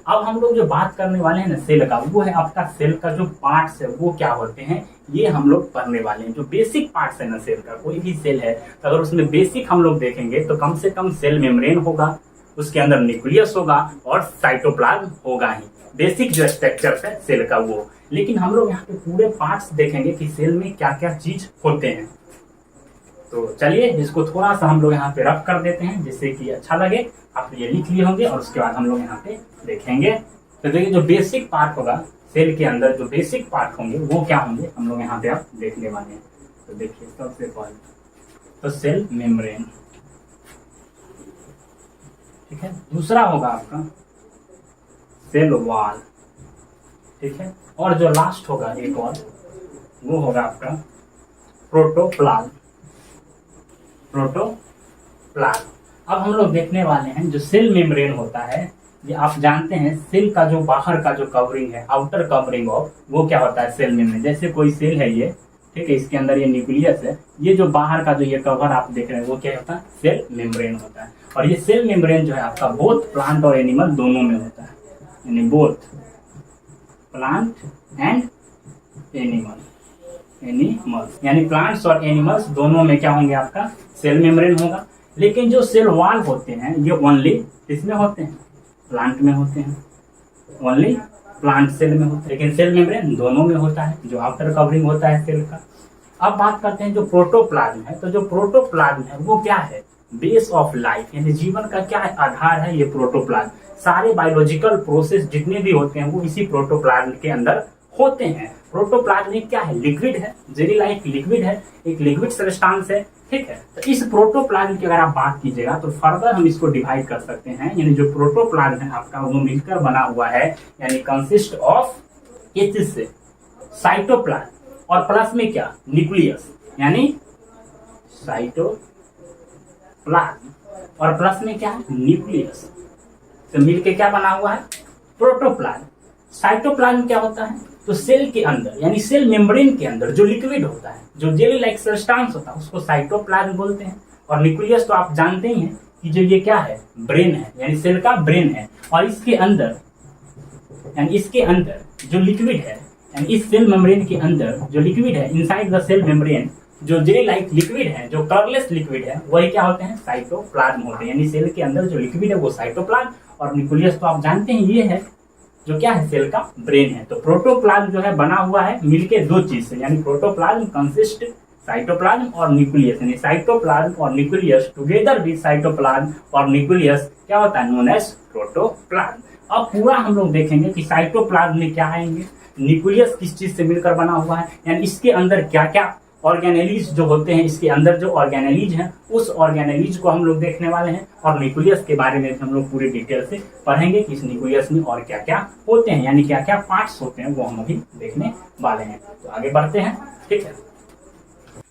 अब हम लोग जो बात करने वाले हैं ना सेल का, वो है आपका सेल का जो पार्ट्स है वो क्या होते हैं, ये हम लोग पढ़ने वाले हैं। जो बेसिक पार्ट्स है ना सेल का, कोई भी सेल है तो अगर उसमें बेसिक हम लोग देखेंगे तो कम से कम सेल मेम्ब्रेन होगा, उसके अंदर न्यूक्लियस होगा और साइटोप्लाज्म होगा ही। बेसिक जो स्ट्रक्चर है सेल का वो। लेकिन हम लोग यहाँ पे पूरे पार्ट्स देखेंगे कि सेल में क्या क्या चीज होते हैं। तो चलिए इसको थोड़ा सा हम लोग यहाँ पे रफ कर देते हैं जिससे कि अच्छा लगे। आप ये लिख लिए होंगे और उसके बाद हम लोग यहाँ पे देखेंगे। तो देखिए जो बेसिक पार्ट होगा सेल के अंदर, जो बेसिक पार्ट होंगे वो क्या होंगे हम लोग यहाँ पे आप देखने वाले हैं। तो देखिए सबसे पहले तो सेल मेम्ब्रेन, ठीक है। दूसरा होगा आपका सेल वॉल, ठीक है। और जो लास्ट होगा एक और, वो होगा आपका प्रोटोप्लाज्म। अब हम लोग देखने वाले हैं जो सेल मेम्ब्रेन होता है, ये आप जानते हैं सेल का जो बाहर का जो कवरिंग है, आउटर कवरिंग ऑफ, वो क्या होता है सेल मेम्ब्रेन। जैसे कोई सेल है ये, ठीक है, इसके अंदर ये न्यूक्लियस है, ये जो बाहर का जो ये कवर आप देख रहे हैं वो क्या होता है, सेल मेम्ब्रेन होता है। और ये सेल मेम्ब्रेन जो है आपका बोथ प्लांट और एनिमल दोनों में होता है, यानी बोथ प्लांट एंड एनिमल्स, यानी प्लांट्स और एनिमल्स दोनों में क्या होंगे आपका सेल मेम्ब्रेन होगा। लेकिन जो सेल वॉल होते हैं ये ओनली इसमें होते हैं, प्लांट में होते हैं, ओनली प्लांट सेल में होते हैं। लेकिन सेल मेम्ब्रेन दोनों में होता है, जो आउटर कवरिंग होता है सेल का। अब बात करते हैं जो प्रोटोप्लाज्म है। तो जो प्रोटोप्लाज्म है वो क्या है, बेस ऑफ लाइफ, यानी जीवन का क्या है, आधार है ये प्रोटोप्लाज्म। सारे बायोलॉजिकल प्रोसेस जितने भी होते हैं वो इसी प्रोटोप्लाज्म के अंदर होते हैं। प्रोटोप्लाज्म में क्या है, लिक्विड है, जेली लाइक लिक्विड है, एक लिक्विड सब्सटेंस है, ठीक है। तो इस प्रोटोप्लाज्म की अगर आप बात कीजिएगा तो फर्दर हम इसको डिवाइड कर सकते हैं, यानी जो प्रोटोप्लाज्म है आपका वो मिलकर बना हुआ है, यानी कंसिस्ट ऑफ किस चीज से, साइटोप्लाज्म और प्लस में क्या, न्यूक्लियस, यानी साइटोप्लाज्म और प्लस में क्या है, न्यूक्लियस। तो मिलके क्या बना हुआ है, प्रोटोप्लाज्म। साइटोप्लाज्म क्या होता है, तो सेल के अंदर यानी सेल मेम्ब्रेन के अंदर जो लिक्विड होता है, जो जेली लाइक सब्सटेंस होता है, उसको साइटोप्लाज्म बोलते हैं। और न्यूक्लियस तो आप जानते ही हैं कि जो ये क्या है, ब्रेन है, यानी सेल का ब्रेन है। और इसके अंदर जो लिक्विड है, यानी इस सेल मेम्ब्रेन के अंदर जो लिक्विड है, इनसाइड द सेल मेम्ब्रेन जो जेली लाइक लिक्विड है, जो कलरलेस लिक्विड है, वही क्या होते हैं, साइटोप्लाज्म होते हैं। यानी सेल के अंदर जो लिक्विड है वो साइटोप्लाज्म, और न्यूक्लियस तो आप जानते हैं ये है जो क्या है, सेल का ब्रेन है। तो प्रोटोप्लाज्म जो है बना हुआ है मिलके दो चीज से, यानी प्रोटोप्लाज्म कंसिस्ट साइटोप्लाज्म और न्यूक्लियस, यानी साइटोप्लाज्म और न्यूक्लियस टुगेदर विद साइटोप्लाज्म और न्यूक्लियस क्या होता है, नोन एज प्रोटोप्लाज्म। अब पूरा हम लोग देखेंगे कि साइटोप्लाज्म में क्या आएंगे, न्यूक्लियस किस चीज से मिलकर बना हुआ है, यानी इसके अंदर क्या क्या ऑर्गेनेलीज जो होते हैं, इसके अंदर जो ऑर्गेनेलीज हैं उस ऑर्गेनेलीज को हम लोग देखने वाले हैं। और न्यूक्लियस के बारे में हम लोग पूरी डिटेल से पढ़ेंगे कि इस न्यूक्लियस में और क्या क्या होते हैं, यानी क्या क्या पार्ट्स होते हैं वो हम अभी देखने वाले हैं। तो आगे बढ़ते हैं, ठीक है।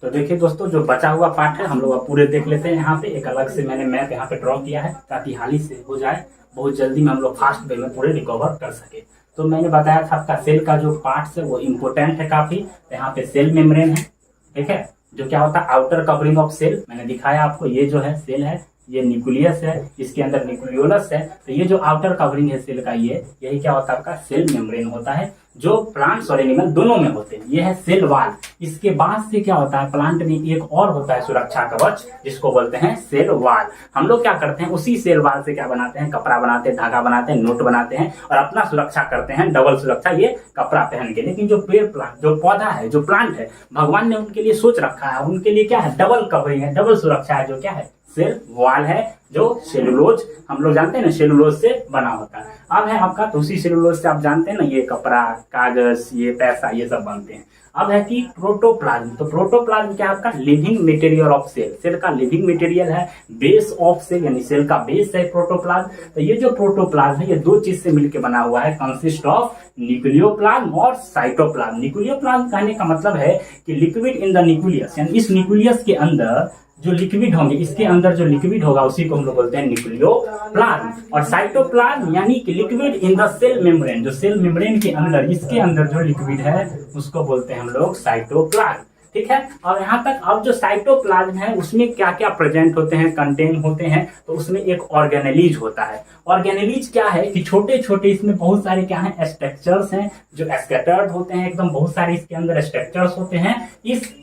तो देखिए दोस्तों, जो बचा हुआ पार्ट है हम लोग अब पूरे देख लेते हैं। यहाँ पे एक अलग से मैंने मैप यहाँ पे ड्रॉ किया है ताकि हाली से हो जाए, बहुत जल्दी में हम लोग फास्ट वे में पूरे रिकवर कर सके। तो मैंने बताया था आपका सेल का जो पार्ट्स है वो इम्पोर्टेंट है काफी। यहाँ पे सेल मेम्ब्रेन है, ठीक है, जो क्या होता है आउटर कवरिंग ऑफ सेल, मैंने दिखाया आपको। ये जो है सेल है, ये न्यूक्लियस है, इसके अंदर न्यूक्लियोलस है। तो ये जो आउटर कवरिंग है सेल का, यही क्या होता है आपका सेल मेम्ब्रेन होता है, जो प्लांट्स और एनिमल दोनों में होते हैं। ये है सेल वॉल। इसके बाद से क्या होता है, प्लांट में एक और होता है सुरक्षा कवच, जिसको बोलते हैं सेल वॉल। हम लोग क्या करते हैं, उसी सेल वॉल से क्या बनाते हैं, कपड़ा बनाते हैं, धागा बनाते हैं, नोट बनाते हैं और अपना सुरक्षा करते हैं, डबल सुरक्षा, ये कपड़ा पहन के। लेकिन जो पेड़ प्लांट, जो पौधा है, जो प्लांट है, भगवान ने उनके लिए सोच रखा है, उनके लिए क्या है, डबल कवरिंग है, डबल सुरक्षा है, जो क्या है, सेल वॉल है, जो सेलुलोज हम लोग जानते हैं ना, सेलुलोज से बना होता है। अब है आपका, तो उसी सेलुलोज से आप जानते हैं ना, ये कपड़ा, कागज, ये पैसा, ये सब बनते हैं। अब है कि प्रोटोप्लाज्म। तो प्रोटोप्लाज्म क्या है आपका, living material of cell, cell का लिविंग मटेरियल है, बेस ऑफ सेल, यानी सेल का बेस है प्रोटोप्लाज्म। तो ये जो प्रोटोप्लाज्म है ये दो चीज से मिलकर बना हुआ है, कंसिस्ट ऑफ न्यूक्लियोप्लाज्म और साइटोप्लाज्म। न्यूक्लियोप्लाज्म कहने का मतलब है कि लिक्विड इन द न्यूक्लियस, यानी इस न्यूक्लियस के अंदर जो लिक्विड होंगे, इसके अंदर जो लिक्विड होगा उसी को हम लोग बोलते हैं न्यूक्लियोप्लाज्म। और साइटोप्लाज्म यानी कि liquid in the cell membrane, जो सेल मेम्ब्रेन के अंदर, इसके अंदर जो लिक्विड है उसको बोलते हैं हम लोग साइटोप्लाज्म, ठीक है। और यहाँ तक अब जो साइटोप्लाज्म है उसमें क्या क्या प्रेजेंट होते हैं, कंटेन होते हैं, तो उसमें एक ऑर्गेनेलीज होता है। ऑर्गेनेलीज क्या है कि छोटे छोटे इसमें बहुत सारे क्या है स्ट्रक्चर्स हैं जो स्कैटर्ड होते हैं, एकदम बहुत सारे इसके अंदर स्ट्रक्चर्स होते हैं इस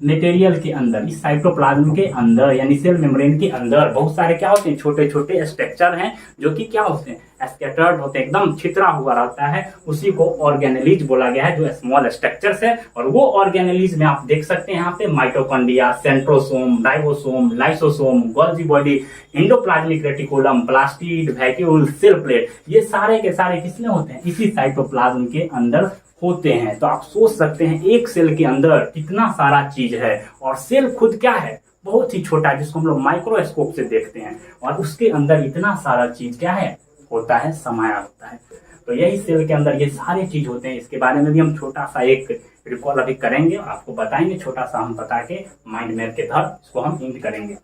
मटेरियल के अंदर, इस साइटोप्लाज्म के अंदर यानी सेल मेम्ब्रेन के अंदर बहुत सारे क्या होते हैं छोटे छोटे स्ट्रक्चर हैं जो कि क्या होते हैं स्कैटर्ड होते हैं, एकदम छितरा हुआ रहता है, उसी को ऑर्गेनेलीज बोला गया है जो स्मॉल स्ट्रक्चर्स है। और वो ऑर्गेनेलीज में आप देख सकते हैं यहाँ पे mitochondria, centrosome, ribosome, lysosome, Golgi body, endoplasmic reticulum, plastid, vacuole, cell plate, ये सारे के सारे किसमें होते हैं इसी साइटोप्लाज्म के अंदर होते हैं। तो आप सोच सकते हैं एक सेल के अंदर कितना सारा चीज है, और सेल खुद क्या है बहुत ही छोटा है जिसको हम लोग माइक्रोस्कोप से देखते हैं, और उसके अंदर इतना सारा चीज क्या है होता है, समाया होता है। तो यही सेल के अंदर ये सारे चीज होते हैं। इसके बारे में भी हम छोटा सा एक रिकॉल अभी करेंगे, आपको बताएंगे छोटा सा हम बता के माइंड मैप के तहत इसको हम इंड करेंगे।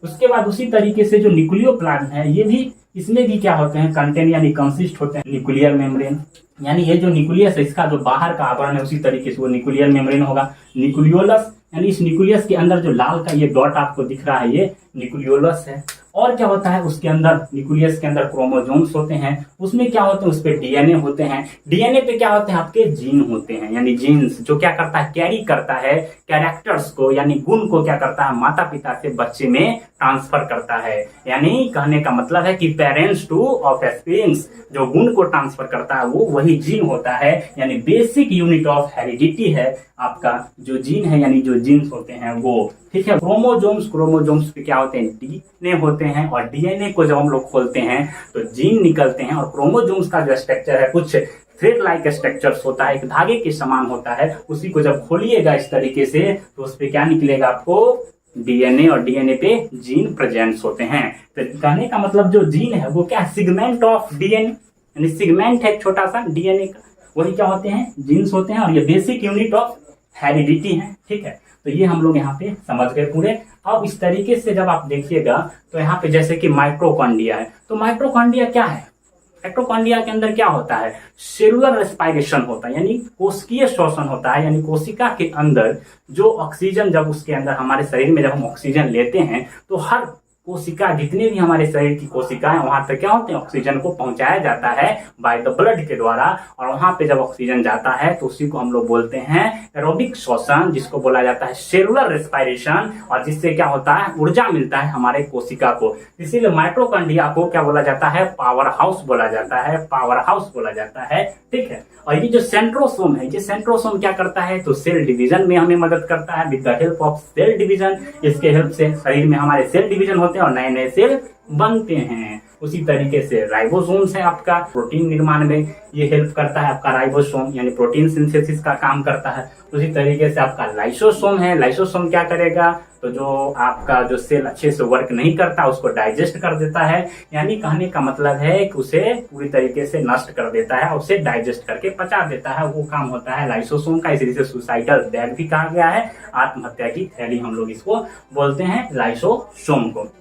उसके बाद उसी तरीके से जो न्यूक्लियोप्लाज्म है ये भी, इसमें भी क्या होते हैं कंटेन यानी कंसिस्ट होते हैं न्यूक्लियर मेम्ब्रेन, यानी ये जो न्यूक्लियस है इसका जो बाहर का आवरण है उसी तरीके से वो न्यूक्लियर मेम्ब्रेन होगा। न्यूक्लियोलस यानी इस न्यूक्लियस के अंदर जो लाल का ये डॉट आपको दिख रहा है ये न्यूक्लियोलस है। और क्या होता है उसके अंदर, न्यूक्लियस के अंदर क्रोमोसोम्स होते हैं, उसमें क्या होते हैं उस पे डीएनए होते हैं, डीएनए पे क्या होते हैं आपके जीन होते हैं, यानी जीन्स जो क्या करता है कैरी करता है कैरेक्टर्स को यानी गुण को क्या करता है माता पिता से बच्चे में ट्रांसफर करता है। यानी कहने का मतलब है कि पेरेंट्स टू ऑफ स्प्रिंग्स जो गुण को ट्रांसफर करता है वो वही जीन होता है, यानी बेसिक यूनिट ऑफ हेरिडिटी है आपका जो जीन है, यानी जो जीन्स होते हैं वो, ठीक है। क्रोमोसोम्स पे क्या होते हैं डीएनए होते हैं, और डीएनए को जब हम लोग खोलते हैं तो जीन निकलते हैं, और क्रोमोसोम्स का जो स्ट्रक्चर है कुछ थ्रेड लाइक स्ट्रक्चर्स होता है, एक धागे के समान होता है, उसी को जब खोलिएगा इस तरीके से तो उस पे क्या निकलेगा आपको डीएनए, और डीएनए पे जीन प्रेजेंट्स होते हैं। तो कहने का मतलब जो जीन है वो क्या सिगमेंट ऑफ डीएनए, यानी सिगमेंट है छोटा सा डीएनए का, वही क्या होते हैं जीन्स होते हैं, और ये बेसिक यूनिट ऑफ हेरिडिटी है, ठीक है। तो ये हम लोग यहाँ पे समझ गए पूरे। अब इस तरीके से जब आप देखिएगा तो यहाँ पे जैसे कि माइटोकॉन्ड्रिया है, तो माइटोकॉन्ड्रिया क्या है, माइटोकॉन्ड्रिया के अंदर क्या होता है सेलुलर रेस्पिरेशन होता है, यानी कोशिकीय श्वसन होता है, यानी कोशिका के अंदर जो ऑक्सीजन जब उसके अंदर हमारे शरीर में जब हम ऑक्सीजन लेते हैं तो हर कोशिका जितने भी हमारे शरीर की कोशिका है वहां तक क्या होते हैं ऑक्सीजन को पहुंचाया जाता है बाय द ब्लड के द्वारा, और वहां पे जब ऑक्सीजन जाता है तो उसी को हम लोग बोलते हैं एरोबिक श्वसन, जिसको बोला जाता है सेलुलर रेस्पिरेशन, और जिससे क्या होता है ऊर्जा मिलता है हमारे कोशिका को। इसीलिए माइटोकॉन्ड्रिया को क्या बोला जाता है पावर हाउस बोला जाता है, पावर हाउस बोला जाता है, ठीक है। और ये जो सेंट्रोसोम है, ये सेंट्रोसोम क्या करता है तो सेल डिवीजन में हमें मदद करता है with the help of cell division. इसके हेल्प से शरीर में हमारे सेल डिवीजन होते हैं और नए नए सेल बनते हैं। उसी तरीके से राइबोसोम्स है आपका प्रोटीन निर्माण में ये हेल्प करता है, आपका राइबोसोम यानी प्रोटीन सिंथेसिस का काम करता है। उसी तरीके से आपका लाइसोसोम है, लाइसोसोम क्या करेगा तो जो आपका जो सेल अच्छे से वर्क नहीं करता उसको डाइजेस्ट कर देता है, यानी कहने का मतलब है कि उसे पूरी तरीके से नष्ट कर देता है, उसे डाइजेस्ट करके पचा देता है, वो काम होता है लाइसोसोम का। इसी से सुसाइडल डेथ भी कहा गया है, आत्महत्या की थैली हम लोग इसको बोलते हैं लाइसोसोम को।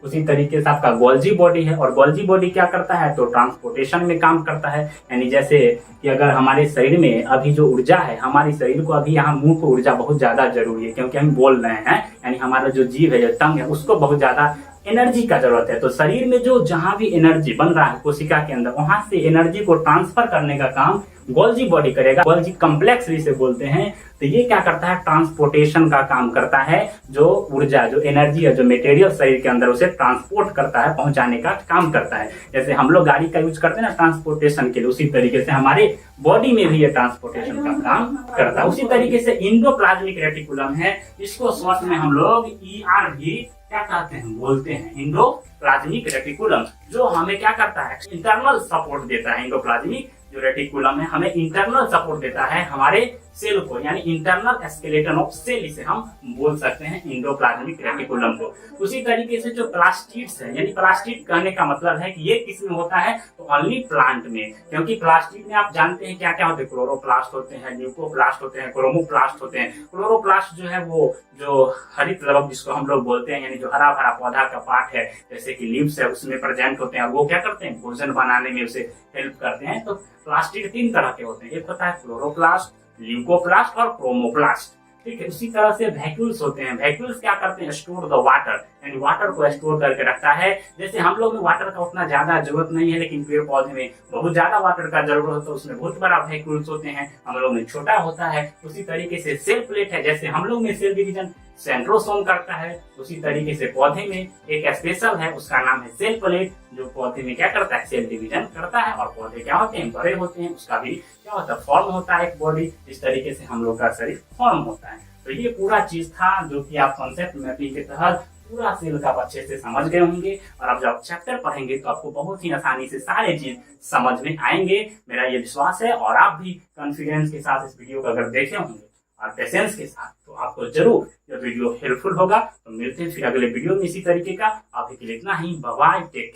उसी तरीके से आपका गोल्जी बॉडी है, और गोल्जी बॉडी क्या करता है तो ट्रांसपोर्टेशन में काम करता है, यानी जैसे कि अगर हमारे शरीर में अभी जो ऊर्जा है, हमारे शरीर को अभी यहाँ मुंह को ऊर्जा बहुत ज्यादा जरूरी है क्योंकि हम बोल रहे हैं, यानी हमारा जो जीव है जो टंग है उसको बहुत ज्यादा एनर्जी का जरूरत है। तो शरीर में जो जहां भी एनर्जी बन रहा है कोशिका के अंदर वहां से एनर्जी को ट्रांसफर करने का काम गोल्जी बॉडी करेगा, गोल्जी कम्प्लेक्स जिसे बोलते हैं। तो ये क्या करता है ट्रांसपोर्टेशन का काम करता है, जो ऊर्जा जो एनर्जी है जो मटेरियल शरीर के अंदर उसे ट्रांसपोर्ट करता है, पहुंचाने का काम करता है। जैसे हम लोग गाड़ी का यूज करते हैं ना ट्रांसपोर्टेशन के लिए, उसी तरीके से हमारे बॉडी में भी ये ट्रांसपोर्टेशन का काम करता है। उसी तरीके से इंडोप्लाज्मिक रेटिकुलम है, इसको शॉर्ट में हम लोग ER भी क्या कहते हैं बोलते हैं इंडोप्लाज्मिक रेटिकुलम, जो हमें क्या करता है इंटरनल सपोर्ट देता है। इंडोप्लाज्मिक जो रेटिकुलम है हमें इंटरनल सपोर्ट देता है हमारे सेल को, यानी इंटरनल स्केलेटन ऑफ सेल इसे हम बोल सकते हैं इंडोप्लाज्मिक रेटिकुलम को। उसी तरीके से जो प्लास्टिड्स है, यानी प्लास्टिड कहने का मतलब है कि ये किस में होता है तो ओनली प्लांट में, क्योंकि प्लास्टिड में आप जानते हैं क्या क्या होते हैं क्लोरोप्लास्ट होते हैं, ल्यूकोप्लास्ट होते हैं, क्रोमोप्लास्ट होते हैं। क्लोरोप्लास्ट जो है वो जो हरित लवक जिसको हम लोग बोलते हैं, यानी जो हरा भरा पौधा का पार्ट है जैसे कि लीव्स है उसमें प्रेजेंट होते हैं, और वो क्या करते हैं भोजन बनाने में उसे हेल्प करते हैं। तो प्लास्टिड 3 तरह के होते हैं, एक होता है क्लोरोप्लास्ट, ल्यूकोप्लास्ट और क्रोमोप्लास्ट, ठीक है। उसी तरह से वैक्यूल्स होते हैं। वैक्यूल्स क्या करते हैं? स्टोर द वाटर, यानी वाटर को स्टोर करके रखता है। जैसे हम लोग में वाटर का उतना ज्यादा जरूरत नहीं है, लेकिन पेड़ पौधे में बहुत ज्यादा वाटर का जरूरत होता है, उसमें बहुत बड़ा वैक्यूल्स होते हैं, हम लोग में छोटा होता है। उसी तरीके से सेल प्लेट है, जैसे हम लोग में सेल डिवीजन सेंट्रोसोम करता है, उसी तरीके से पौधे में एक स्पेशल है, उसका नाम है सेल प्लेट, जो पौधे में क्या करता है? सेल डिवीजन करता है। और पौधे क्या होते हैं? बड़े होते हैं, उसका भी क्या होता है? फॉर्म होता है एक बॉडी। इस तरीके से हम लोग का शरीर फॉर्म होता है। तो ये पूरा चीज था जो कि आप कॉन्सेप्ट मैपिंग के तहत पूरा सेल का अच्छे से समझ गए होंगे। और अब जब चैप्टर पढ़ेंगे तो आपको बहुत ही आसानी से सारे चीज समझ में आएंगे, मेरा ये विश्वास है। और आप भी कॉन्फिडेंस के साथ इस वीडियो को अगर देखे होंगे और पेशेंस के साथ, तो आपको जरूर ये वीडियो हेल्पफुल होगा। तो मिलते हैं फिर अगले वीडियो में इसी तरीके का। अभी के लिए इतना ही। Bye bye, take care.